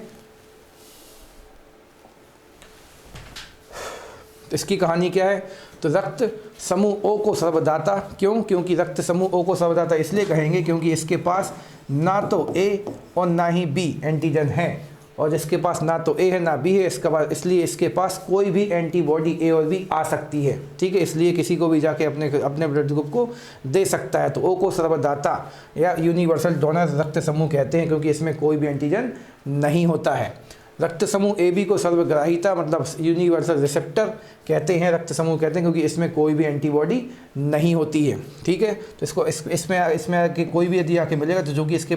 तो इसकी कहानी क्या है, तो रक्त समूह ओ को सर्वदाता, क्योंकि रक्त समूह ओ को सर्वदाता इसलिए कहेंगे क्योंकि इसके पास ना तो ए और ना ही बी एंटीजन है, और जिसके पास ना तो ए है ना बी है इसके पास, इसलिए इसके पास कोई भी एंटीबॉडी ए और बी आ सकती है। ठीक है, इसलिए किसी को भी जाके अपने ब्लड ग्रुप को दे सकता है। तो ओ को सर्वदाता या यूनिवर्सल डोनर रक्त समूह कहते हैं क्योंकि इसमें कोई भी एंटीजन नहीं होता है। रक्त समूह ए बी को सर्वग्राहिता मतलब यूनिवर्सल रिसेप्टर कहते हैं, रक्त समूह कहते हैं क्योंकि इसमें कोई भी एंटीबॉडी नहीं होती है। ठीक है, तो इसको इसमें आके कोई भी यदि आके मिलेगा तो जो कि इसके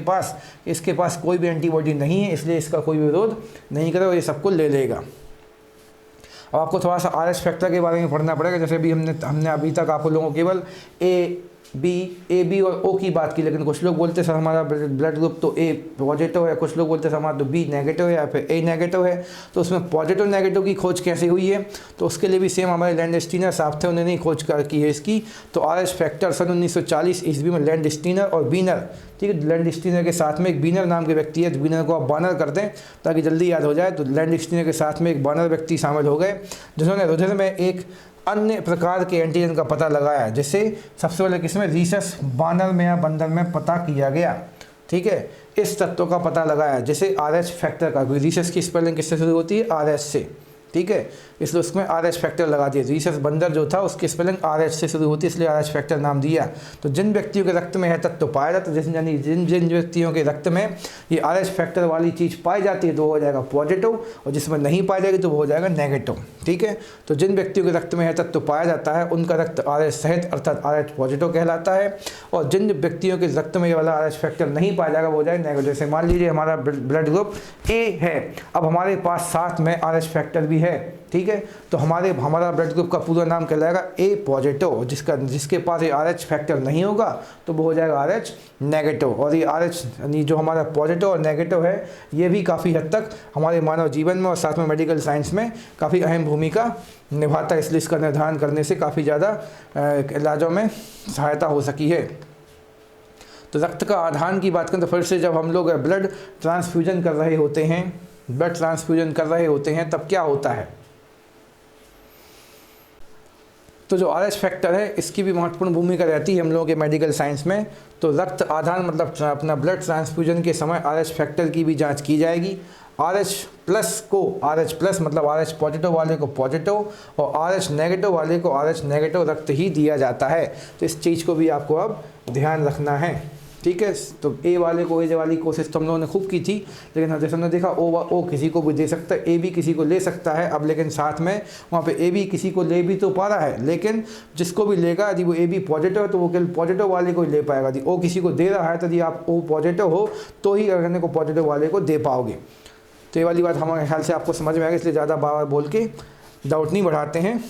पास कोई भी एंटीबॉडी नहीं है, इसलिए इसका कोई विरोध नहीं करेगा, ये सबको ले लेगा। अब आपको थोड़ा सा आर एच फैक्टर के बारे में पढ़ना पड़ेगा। जैसे भी हमने अभी तक आप लोगों को केवल ए बी और ओ की बात की, लेकिन कुछ लोग बोलते हैं सर हमारा ब्लड ग्रुप तो ए पॉजिटिव है, कुछ लोग बोलते हैं हमारा तो बी नेगेटिव है या फिर ए नेगेटिव है। तो उसमें पॉजिटिव नेगेटिव की खोज कैसे हुई है, तो उसके लिए भी सेम हमारे लैंडस्टीनर साहब थे, उन्होंने खोज की है इसकी। तो आर एच फैक्टर सन 1940 ईस्वी में लैंडस्टीनर और बीनर, ठीक है, लैंडस्टीनर के साथ में एक बीनर नाम के व्यक्ति है, बीनर को आप बानर कर दें ताकि जल्दी याद हो जाए। तो लैंडस्टीनर के साथ में एक बानर व्यक्ति शामिल हो गए जिन्होंने रुधिर में एक अन्य प्रकार के एंटीजन का पता लगाया, जिसे सबसे पहले किसमें रीसस बानर में या बंदर में पता किया गया। ठीक है, इस तत्व का पता लगाया जिसे आर एच फैक्टर का, रीसस की स्पेलिंग किससे शुरू होती है, आर एच से। ठीक है, इसलिए उसमें आर एच फैक्टर लगा दिया। रीसस बंदर जो था उसकी स्पेलिंग आर एच से शुरू होती है, इसलिए आर एच फैक्टर नाम दिया। तो जिन व्यक्तियों के रक्त में है तत्व पाया जाता है, यानी जिन व्यक्तियों के रक्त में ये आर एच फैक्टर वाली चीज़ पाई जाती है तो वो हो जाएगा पॉजिटिव, और जिसमें नहीं पाई जाएगी तो वो हो जाएगा नेगेटिव। ठीक है, तो जिन व्यक्तियों के रक्त में है तत्व पाया जाता है उनका रक्त आर एच सहित अर्थात आर एच पॉजिटिव कहलाता है, और जिन व्यक्तियों के रक्त में ये वाला आर एच फैक्टर नहीं पाया जाएगा वो हो जाएगा नेगेटिव। जैसे मान लीजिए हमारा ब्लड ग्रुप ए है, अब हमारे पास साथ में आर एच फैक्टर भी है। ठीक है, तो हमारा ब्लड ग्रुप का पूरा नाम कहलाएगा ए पॉजिटिव, जिसके पास ये आर एच फैक्टर नहीं होगा तो वो हो जाएगा आर एच नेगेटिव। और ये आर एच जो हमारा पॉजिटिव और नेगेटिव है ये भी काफ़ी हद तक हमारे मानव जीवन में और साथ में मेडिकल साइंस में काफ़ी अहम भूमिका निभाता है, इसलिए इसका निर्धारण करने से काफ़ी ज़्यादा इलाजों में सहायता हो सकी है। तो रक्त का आधान की बात करें तो फिर से जब हम लोग ब्लड ट्रांसफ्यूजन कर रहे होते हैं तब क्या होता है, तो जो आर एच फैक्टर है इसकी भी महत्वपूर्ण भूमिका रहती है हम लोगों के मेडिकल साइंस में। तो रक्त आधान मतलब अपना ब्लड ट्रांसफ्यूजन के समय आर एच फैक्टर की भी जांच की जाएगी। आर एच प्लस मतलब आर एच पॉजिटिव वाले को पॉजिटिव और आर एच नेगेटिव वाले को आर एच नेगेटिव रक्त ही दिया जाता है। तो इस चीज़ को भी आपको अब ध्यान रखना है। ठीक है, तो ए वाले को ए वाली कोशिश तो हम लोगों ने खूब की थी, लेकिन जैसे हमने देखा ओ किसी को भी दे सकता है, ए भी किसी को ले सकता है। अब लेकिन साथ में वहाँ पे ए भी किसी को ले भी तो पा रहा है, लेकिन जिसको भी लेगा यदि वो ए बी पॉजिटिव है तो वो केवल पॉजिटिव वाले को ही ले पाएगा। यदि ओ किसी को दे रहा है तो यदि आप ओ पॉजिटिव हो तो ही अगले को पॉजिटिव वाले को दे पाओगे। तो ये वाली बात हमारे ख्याल से आपको समझ में आएगी, इसलिए ज़्यादा बार बोल के डाउट नहीं बढ़ाते हैं,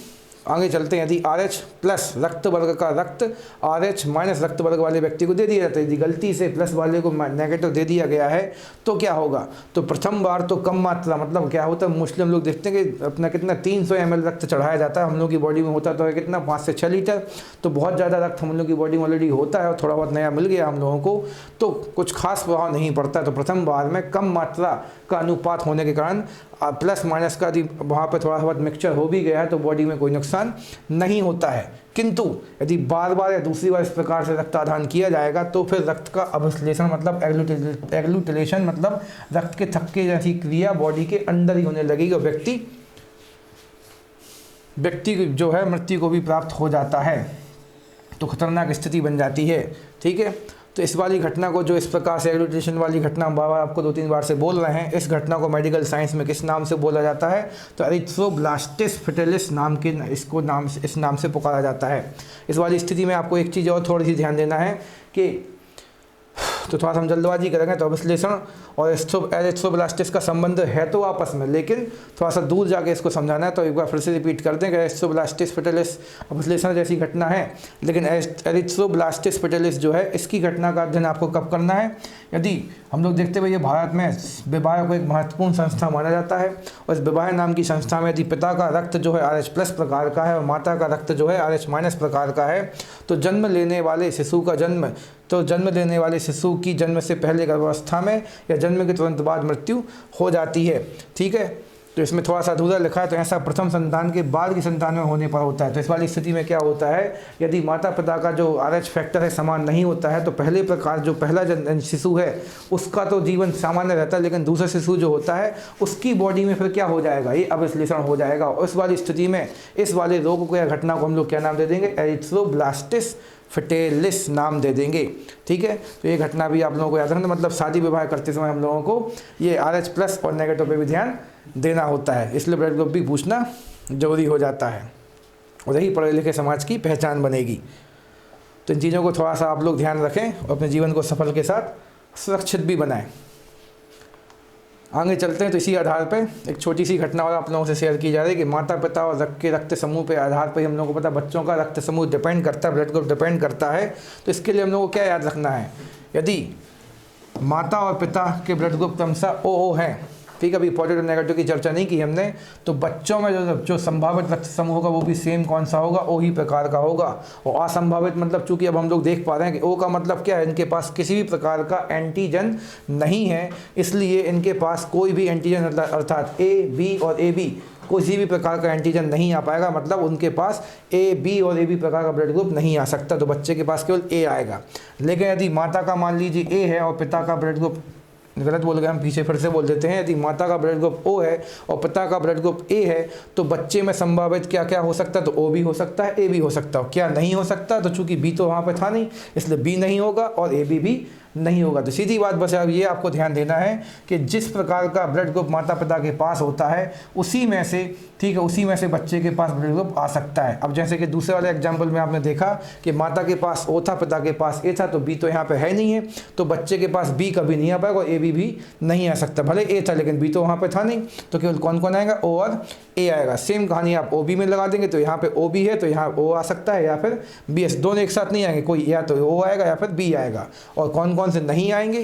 आगे चलते हैं। यदि आर एच प्लस रक्त वर्ग का रक्त आर एच माइनस रक्त वर्ग वाले व्यक्ति को दे दिया जाता है, यदि गलती से प्लस वाले को नेगेटिव दे दिया गया है तो क्या होगा, तो प्रथम बार तो कम मात्रा मतलब क्या होता है, मोस्टली हम लोग देखते हैं कि अपना कितना 300 ml रक्त चढ़ाया जाता है। हम लोग की बॉडी में होता तो है कितना 5 से 6 लीटर, तो बहुत ज़्यादा रक्त हम लोग की बॉडी में ऑलरेडी होता है और थोड़ा बहुत नया मिल गया हम लोगों को तो कुछ खास प्रभाव नहीं पड़ता। तो प्रथम बार में कम मात्रा का अनुपात होने के कारण प्लस माइनस का यदि वहाँ पर थोड़ा बहुत मिक्सचर हो भी गया है तो बॉडी में कोई नुकसान नहीं होता है। किंतु यदि बार बार या दूसरी बार इस प्रकार से रक्तादान किया जाएगा तो फिर रक्त का अभिश्लेषण मतलब एग्लूटिलेशन मतलब रक्त के थक्के जैसी क्रिया बॉडी के अंदर ही होने लगेगी और व्यक्ति जो है मृत्यु को भी प्राप्त हो जाता है, तो खतरनाक स्थिति बन जाती है। ठीक है, तो इस वाली घटना को जो इस प्रकार से एग्लूटिलेशन वाली घटना हम बार आपको 2-3 बार से बोल रहे हैं, इस घटना को मेडिकल साइंस में किस नाम से बोला जाता है, तो एरिथ्रोब्लास्टिस फेटालिस नाम के इस नाम से पुकारा जाता है। इस वाली स्थिति में आपको एक चीज़ और थोड़ी सी ध्यान देना है कि तो थोड़ा सा हम जल्दबाजी करेंगे तो अभिश्लेषण और एरिथ्रोब्लास्टिस का संबंध है तो आपस में, लेकिन थोड़ा सा दूर जाके इसको समझाना है। तो एक बार फिर से रिपीट करते हैं कि एरिथ्रोब्लास्टिस पिटेलिस अभिश्लेषण जैसी घटना है, लेकिन एरिथ्रोब्लास्टिस पिटेलिस जो है इसकी घटना का अध्ययन आपको कब करना है? यदि हम लोग देखते हुए ये भारत में विवाह को एक महत्वपूर्ण संस्था माना जाता है, और इस विवाह नाम की संस्था में यदि पिता का रक्त जो है RH प्लस प्रकार का है और माता का रक्त जो है RH माइनस प्रकार का है, तो जन्म लेने वाले शिशु की जन्म से पहले गर्भावस्था में या जन्म के तुरंत बाद मृत्यु हो जाती है। ठीक है, तो इसमें थोड़ा सा अधूरा लिखा है, तो ऐसा प्रथम संतान के बाद की संतान में होने पर होता है। तो इस वाली स्थिति में क्या होता है, यदि माता पिता का जो RH फैक्टर है समान नहीं होता है, तो पहले प्रकार जो पहला शिशु है उसका तो जीवन सामान्य रहता है, लेकिन दूसरा शिशु जो होता है उसकी बॉडी में फिर क्या हो जाएगा, ये अभिश्लेषण हो जाएगा। और इस वाली स्थिति में इस वाले रोग को या घटना को हम लोग क्या नाम दे देंगे? एरिथ्रोब्लास्टिस फिटेलिस नाम दे देंगे। ठीक है, तो ये घटना भी आप लोगों को याद रखना, मतलब शादी विवाह करते समय हम लोगों को ये RH प्लस और नेगेटिव पे भी ध्यान देना होता है, इसलिए ब्लड ग्रुप भी पूछना जरूरी हो जाता है, और यही पढ़े लिखे समाज की पहचान बनेगी। तो इन चीज़ों को थोड़ा सा आप लोग ध्यान रखें और अपने जीवन को सफल के साथ सुरक्षित भी बनाएं। आगे चलते हैं, तो इसी आधार पे एक छोटी सी घटना और आप लोगों से शेयर की जा रही है कि माता पिता और रक्त समूह पे आधार पर हम लोगों को पता बच्चों का रक्त समूह डिपेंड करता है, ब्लड ग्रुप डिपेंड करता है। तो इसके लिए हम लोगों को क्या याद रखना है, यदि माता और पिता के ब्लड ग्रुप क्रमशः OO हैं, ठीक है, अभी पॉजिटिव नेगेटिव की चर्चा नहीं की हमने, तो बच्चों में जो संभावित रक्त समूह होगा वो भी सेम कौन सा होगा? O ही प्रकार का होगा। और असंभावित मतलब चूंकि अब हम लोग देख पा रहे हैं कि O का मतलब क्या है, इनके पास किसी भी प्रकार का एंटीजन नहीं है, इसलिए इनके पास कोई भी एंटीजन अर्थात A, B और AB किसी भी प्रकार का एंटीजन नहीं आ पाएगा, मतलब उनके पास A, B और AB प्रकार का ब्लड ग्रुप नहीं आ सकता, तो बच्चे के पास केवल A आएगा। लेकिन यदि माता का मान लीजिए A है और पिता का ब्लड ग्रुप, गलत बोल गए हम, पीछे फिर से बोल देते हैं, यदि माता का ब्लड ग्रुप O है और पिता का ब्लड ग्रुप A है, तो बच्चे में संभावित क्या क्या हो सकता है? तो O भी हो सकता है, A भी हो सकता है। क्या नहीं हो सकता? तो चूंकि B तो वहाँ पे था नहीं, इसलिए B नहीं होगा और AB भी नहीं होगा। तो सीधी बात बस अब ये आपको ध्यान देना है कि जिस प्रकार का ब्लड ग्रुप माता पिता के पास होता है उसी में से, ठीक है, उसी में से बच्चे के पास ब्लड ग्रुप आ सकता है। अब जैसे कि दूसरे वाले एग्जांपल में आपने देखा कि माता के पास O था, पिता के पास A था, तो B तो यहाँ पे है नहीं है, तो बच्चे के पास B कभी नहीं आ पाएगा और AB भी नहीं आ सकता। भले A था लेकिन B तो वहाँ पे था नहीं, तो केवल कौन कौन आएगा? O और A आएगा। सेम कहानी आप OB में लगा देंगे, तो यहाँ पे OB है तो यहाँ O आ सकता है या फिर BS, दोनों एक साथ नहीं आएंगे, कोई या तो O आएगा या फिर B आएगा। और कौन कौन से नहीं आएंगे,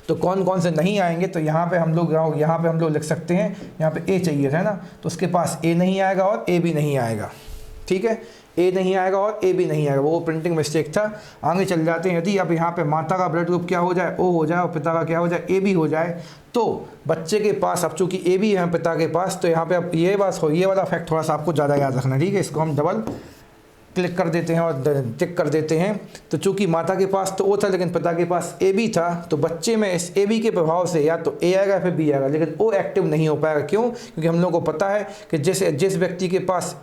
तो कौन कौन से नहीं आएंगे, तो यहाँ पे हम लोग लिख सकते हैं, यहाँ पे A चाहिए था ना, तो उसके पास A नहीं आएगा और A भी नहीं आएगा। ठीक है, A नहीं आएगा और A भी नहीं आएगा, वो प्रिंटिंग मिस्टेक था। आगे चल जाते हैं, यदि अब यहाँ पे माता का ब्लड ग्रुप क्या हो जाए? O हो जाए और पिता का क्या हो जाए? A भी हो जाए, तो बच्चे के पास अब चूंकि A भी है पिता के पास, तो यहाँ पे अब ये वाला फैक्ट थोड़ा सा आपको ज़्यादा याद रखना। ठीक है, इसको हम डबल क्लिक कर देते हैं और टिक कर देते हैं। तो चूंकि माता के पास तो O था लेकिन पिता के पास A भी था, तो बच्चे में इस A B के प्रभाव से या तो A आएगा या फिर B आएगा, लेकिन O एक्टिव नहीं हो पाएगा। क्यों? क्योंकि हम लोगों को पता है कि जिस व्यक्ति के पास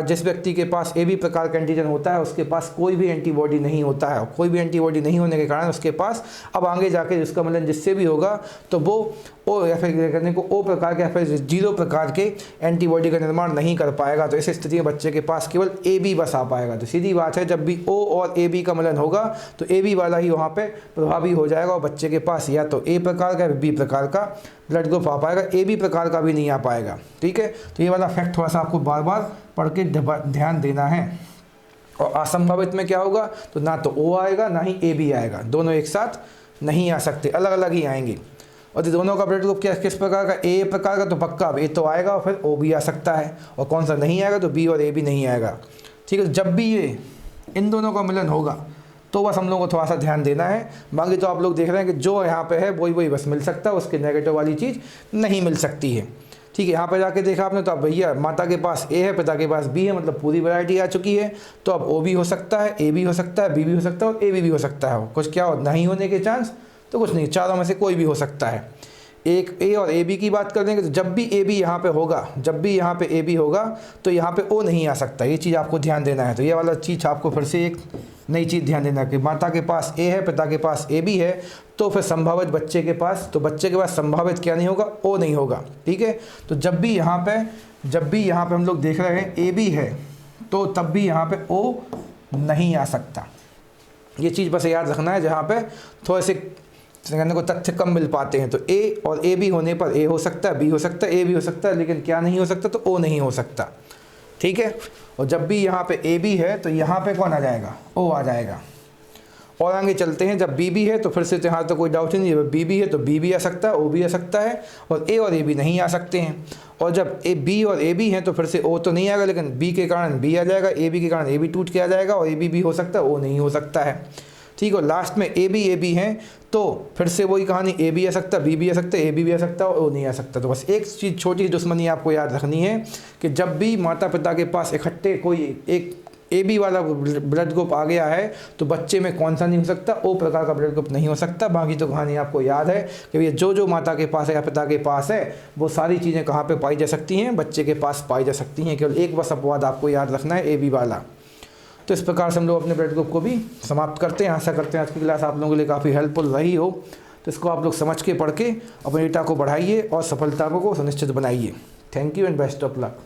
जिस व्यक्ति के पास AB प्रकार का एंटीजन होता है उसके पास कोई भी एंटीबॉडी नहीं होता है। कोई भी एंटीबॉडी नहीं होने के कारण उसके पास अब आगे जाके जिसका मतलब जिससे भी होगा तो वो O या फिर करने को O प्रकार के या फिर 0 प्रकार के एंटीबॉडी का निर्माण नहीं कर पाएगा। तो इस स्थिति में बच्चे के पास केवल AB बस आ पाएगा। तो सीधी बात है, जब भी O और AB का मिलन होगा तो AB वाला ही वहाँ पे प्रभावी हो जाएगा और बच्चे के पास या तो A प्रकार का या B प्रकार का ब्लड ग्रुप आ पाएगा, AB प्रकार का भी नहीं आ पाएगा। ठीक है, तो ये वाला फैक्ट थोड़ा सा आपको बार बार पढ़ के ध्यान देना है। और असंभावित में क्या होगा? तो ना तो O आएगा ना ही AB आएगा, दोनों एक साथ नहीं आ सकते, अलग अलग ही आएंगे। और दोनों का ब्लड ग्रुप किस प्रकार का? A प्रकार का, तो पक्का A तो आएगा और फिर O भी आ सकता है। और कौन सा नहीं आएगा? तो B और A भी नहीं आएगा। ठीक है, जब भी ये इन दोनों का मिलन होगा तो बस हम लोगों को थोड़ा सा ध्यान देना है। बाकी तो आप लोग देख रहे हैं कि जो यहाँ पे है वही बस मिल सकता है, उसके नेगेटिव वाली चीज़ नहीं मिल सकती है। ठीक है, यहाँ पे जाके देखा आपने, तो अब भैया माता के पास A है, पिता के पास B है, मतलब पूरी वैरायटी आ चुकी है। तो अब O भी हो सकता है, A भी हो सकता है, B भी हो सकता है और AB भी हो सकता है। कुछ क्या हो नहीं होने के चांस? तो कुछ नहीं, चारों में से कोई भी हो सकता है। एक A और AB की बात कर देंगे तो जब भी AB यहाँ पे होगा, जब भी यहाँ पे AB होगा तो यहाँ पे O नहीं आ सकता। ये चीज़ आपको ध्यान देना है। तो ये वाला चीज़ आपको फिर से एक नई चीज़ ध्यान देना कि माता के पास A है, पिता के पास AB है, तो फिर संभावित बच्चे के पास संभावित क्या नहीं होगा? O नहीं होगा। ठीक है, तो जब भी यहाँ पे हम लोग देख रहे हैं AB है, तो तब भी यहाँ पे O नहीं आ सकता। ये चीज़ बस याद रखना है, जहाँ पे थोड़े से कहने को तथ्य कम मिल पाते हैं। तो ए और ए बी होने पर ए हो सकता है, बी हो सकता है, ए भी हो सकता है, लेकिन क्या नहीं हो सकता, तो ओ नहीं हो सकता। ठीक है। और जब भी यहाँ पे ए बी है तो यहाँ पे कौन आ जाएगा, ओ आ जाएगा। और आगे चलते हैं, जब बी बी है तो फिर से यहाँ तो कोई डाउट ही नहीं है, बी बी है तो बी भी आ सकता है, ओ भी आ सकता है, और ए बी नहीं आ सकते हैं। और जब ए बी और ए बी हैं तो फिर से ओ तो नहीं आएगा, लेकिन बी के कारण बी आ जाएगा, ए बी के कारण ए बी टूट के आ जाएगा, और ए बी भी हो सकता है, ओ नहीं हो सकता है। ठीक है। लास्ट में ए बी हैं तो फिर से वही कहानी, ए बी आ सकता है, बी भी आ सकता है, ए बी आ सकता है, और ओ नहीं आ सकता। तो बस एक चीज़ छोटी सी दुश्मनी आपको याद रखनी है कि जब भी माता पिता के पास इकट्ठे कोई एक ए बी वाला ब्लड ग्रुप आ गया है तो बच्चे में कौन सा नहीं हो सकता, ओ प्रकार का ब्लड ग्रुप नहीं हो सकता। बाकी तो कहानी आपको याद है कि ये जो माता के पास है या पिता के पास है वो सारी चीज़ें कहाँ पे पाई जा सकती हैं, बच्चे के पास पाई जा सकती हैं। केवल एक बस अपवाद आपको याद रखना है, ए बी वाला। तो इस प्रकार से हम लोग अपने ब्लड ग्रुप को भी समाप्त करते हैं। आशा करते हैं आज की क्लास आप लोगों के लिए काफ़ी हेल्पफुल रही हो। तो इसको आप लोग समझ के पढ़ के अपने डेटा को बढ़ाइए और सफलता को सुनिश्चित बनाइए। Thank you and best of luck.